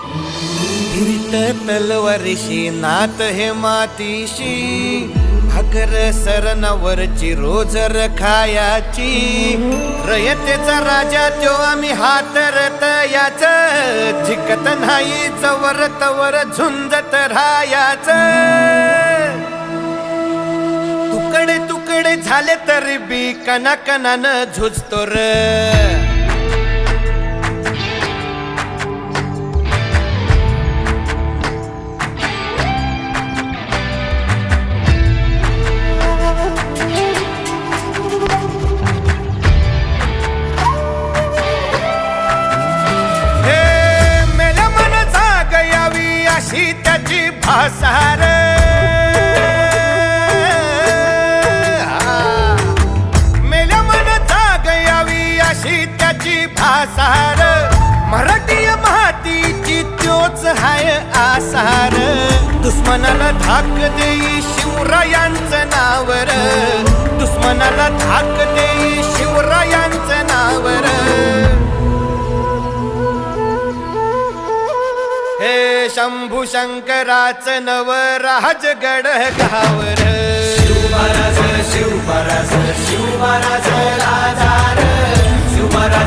फिरत तलवारीशी नात हे मातीशी भाकर सरणावरची रोज खायाची रयतेचा राजा त्यो आम्ही हातरत याच झिकत नाही जवर तवर झुंजत राहायाच तुकडे तुकडे झाले तरी बी कणाकणानं झुजतो र अशी त्याची भासार मेल्या मन जाग यावी अशी त्याची भासार मराठी मातीची त्योच हाय आसार दुश्मनाला धाक देई शिवरायांचं नावर दुश्मनाला धाक देई शिवरायांचं नावर हे शंभू शंकराचं नव राजगड गावर शिवराज शिवराज शिवराज राजा शिवराज